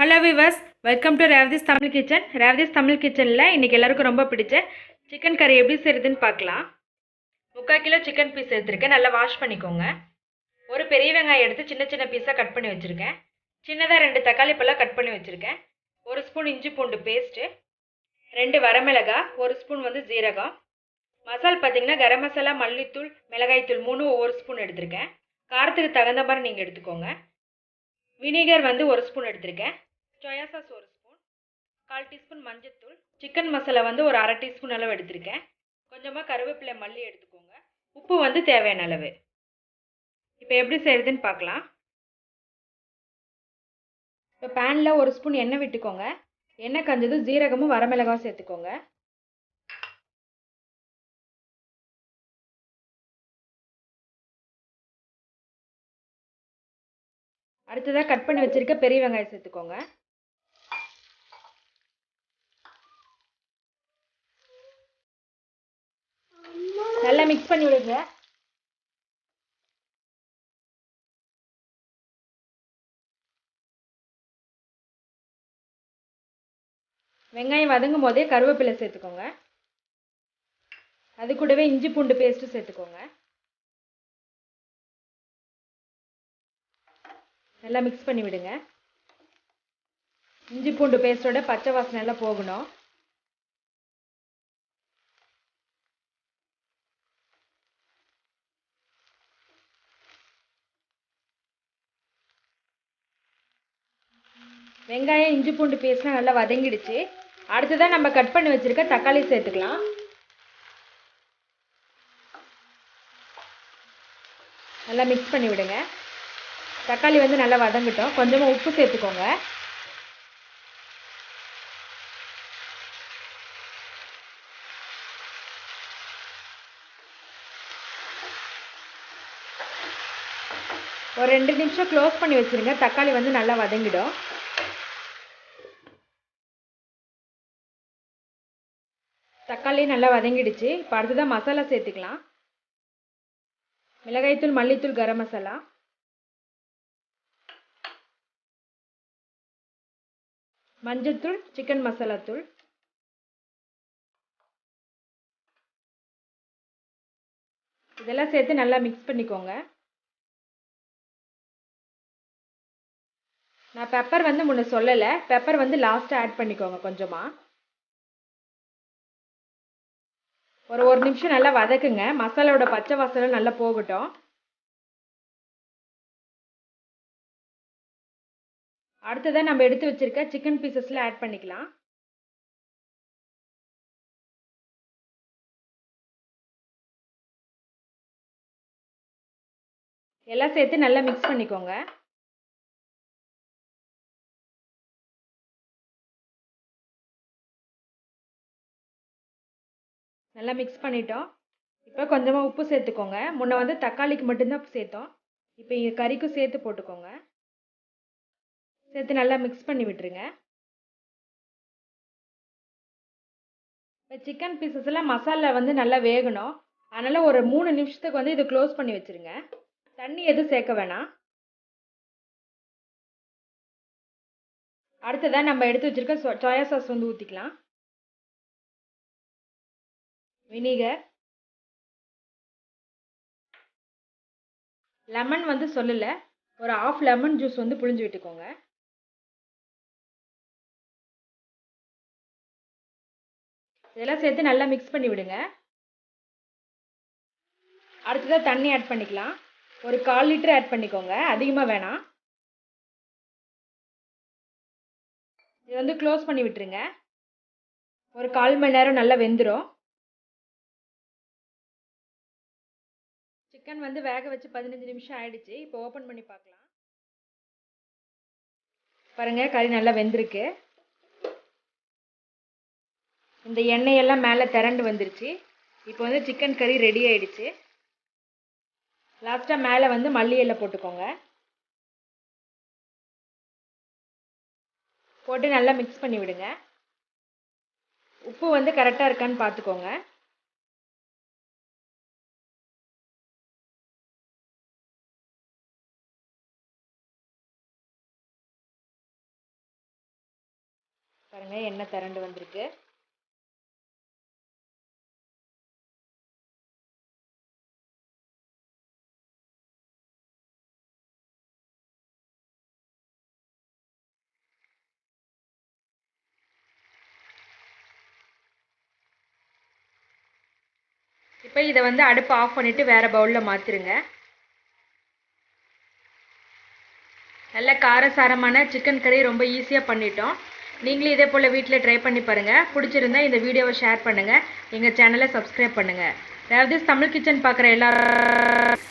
Hello viewers, welcome to Revathi's Tamil kitchen. Revathi's Tamil கிச்சனில் இன்றைக்கி எல்லாருக்கும் ரொம்ப பிடிச்ச சிக்கன் கறி எப்படி செய்கிறதுன்னு பார்க்கலாம். 3/4 கிலோ சிக்கன் பீஸ் எடுத்துருக்கேன். நல்லா வாஷ் பண்ணிக்கோங்க. ஒரு பெரிய வெங்காயம் எடுத்து சின்ன சின்ன பீஸாக கட் பண்ணி வச்சுருக்கேன். சின்னதாக 2 தக்காளி பழம் கட் பண்ணி வச்சுருக்கேன். 1 ஸ்பூன் இஞ்சி பூண்டு பேஸ்ட்டு, 2 வரமிளகாய், 1 ஸ்பூன் ஜீரகம். மசால் பார்த்தீங்கன்னா கரம் மசாலா, மல்லித்தூள், மிளகாய்த்தூள் 3 1 ஸ்பூன் எடுத்திருக்கேன். காரத்துக்கு தகுந்த மாதிரி நீங்கள் எடுத்துக்கோங்க. வினிகர் 1 ஸ்பூன் எடுத்திருக்கேன். சோயா சாஸ் 1 ஸ்பூன், 1/4 டீஸ்பூன் மஞ்சள்தூள், சிக்கன் மசாலா ஒரு 1/2 டீஸ்பூன் அளவு எடுத்திருக்கேன். கொஞ்சமாக கருவேப்பிலை மல்லி எடுத்துக்கோங்க. உப்பு தேவையான அளவு. இப்போ எப்படி செய்கிறதுன்னு பார்க்கலாம். இப்போ பேனில் 1 ஸ்பூன் எண்ணெய் விட்டுக்கோங்க. எண்ணெய் காஞ்சதும் ஜீரகமும் வரமிளகாயும் சேர்த்துக்கோங்க. அடுத்ததாக கட் பண்ணி வச்சிருக்க பெரிய வெங்காயம் சேர்த்துக்கோங்க. நல்லா மிக்ஸ் பண்ணி விடுங்க. வெங்காயம் வதங்கும் போதே கருவேப்பிலை சேர்த்துக்கோங்க. அது கூடவே இஞ்சி பூண்டு பேஸ்ட்டு சேர்த்துக்கோங்க. நல்லா மிக்ஸ் பண்ணி விடுங்க. இஞ்சி பூண்டு பேஸ்ட்டோட பச்சை வாசனை எல்லாம் போகணும். வெங்காயம் இஞ்சி பூண்டு பேஸ்ட்லாம் நல்லா வதங்கிடுச்சு. அடுத்ததான் நம்ம கட் பண்ணி வச்சிருக்க தக்காளி சேர்த்துக்கலாம். நல்லா மிக்ஸ் பண்ணி விடுங்க. தக்காளி நல்லா வதங்கட்டும். கொஞ்சமாக உப்பு சேர்த்துக்கோங்க. ஒரு 2 நிமிஷம் க்ளோஸ் பண்ணி வச்சுருங்க. தக்காளி நல்லா வதங்கிடும். தக்காளி நல்லா வதங்கிடுச்சு. இப்போ அடுத்ததான் மசாலா சேர்த்துக்கலாம். மிளகாய்த்தூள், மல்லித்தூள், கரம் மசாலா, மஞ்சள்தூள், சிக்கன் மசாலா தூள், இதெல்லாம் சேர்த்து நல்லா மிக்ஸ் பண்ணிக்கோங்க. நான் பெப்பர் முன்ன சொல்லலை. பெப்பர் லாஸ்ட்டாக ஆட் பண்ணிக்கோங்க. கொஞ்சமாக ஒரு நிமிஷம் நல்லா வதக்குங்க. மசாலாவோட பச்சை வாசனை நல்லா போகட்டும். அடுத்ததான் நம்ம எடுத்து வச்சிருக்க சிக்கன் பீசஸ்ல ஆட் பண்ணிக்கலாம். எல்லாம் சேர்த்து நல்லா மிக்ஸ் பண்ணிக்கோங்க. நல்லா மிக்ஸ் பண்ணிட்டோம். இப்போ கொஞ்சமாக உப்பு சேர்த்துக்கோங்க. முன்ன தக்காளிக்கு மட்டும்தான் சேர்த்தோம். இப்போ இங்கே கறிக்கும் சேர்த்து போட்டுக்கோங்க. சேர்த்து நல்லா மிக்ஸ் பண்ணி விட்டுருங்க. இப்போ சிக்கன் பீசஸ் எல்லாம் மசாலா நல்லா வேகணும். அதனால் ஒரு 3 நிமிஷத்துக்கு இதை க்ளோஸ் பண்ணி வச்சுருங்க. தண்ணி எதுவும் சேர்க்க வேணாம். அடுத்ததான் நம்ம எடுத்து வச்சிருக்க சோயா சாஸ் ஊற்றிக்கலாம். வினிகர், லெமன் சொல்லலை, ஒரு 1/2 லெமன் ஜூஸ் புழிஞ்சு விட்டுக்கோங்க. இதெல்லாம் சேர்த்து நல்லா மிக்ஸ் பண்ணி விடுங்க. அடுத்ததாக தண்ணி ஆட் பண்ணிக்கலாம். ஒரு 1/4 லிட்டர் ஆட் பண்ணிக்கோங்க. அதிகமாக வேணாம். இது க்ளோஸ் பண்ணி விட்டுருங்க. ஒரு 1/4 மணி நேரம் நல்லா வெந்துடும். சிக்கன் வேக வச்சு 15 நிமிஷம் ஆயிடுச்சு. இப்போ ஓப்பன் பண்ணி பார்க்கலாம். பாருங்க, கறி நல்லா வெந்திருக்கு. இந்த எண்ணெயெல்லாம் மேலே திரண்டு வந்துருச்சு. இப்போ சிக்கன் கறி ரெடி ஆயிடுச்சு. லாஸ்ட்டாக மேலே மல்லி இலை போட்டுக்கோங்க. போட்டு நல்லா மிக்ஸ் பண்ணி விடுங்க. உப்பு கரெக்டாக இருக்கான்னு பார்த்துக்கோங்க. பாருங்கள் எண்ணெய் திரண்டு வந்திருக்கு. இப்போ இதை வந்து அடுப்பை ஆஃப் பண்ணிவிட்டு வேறு பவுலில் மாற்றிடுங்க. நல்ல காரசாரமான சிக்கன் கறி ரொம்ப ஈஸியாக பண்ணிட்டோம். நீங்களும் இதே போல் வீட்டில் ட்ரை பண்ணி பாருங்கள். பிடிச்சிருந்தா இந்த வீடியோவை ஷேர் பண்ணுங்கள். எங்கள் சேனலை சப்ஸ்கிரைப் பண்ணுங்கள். ரேவதிஸ் தமிழ் கிச்சன் பார்க்குற எல்லாரும்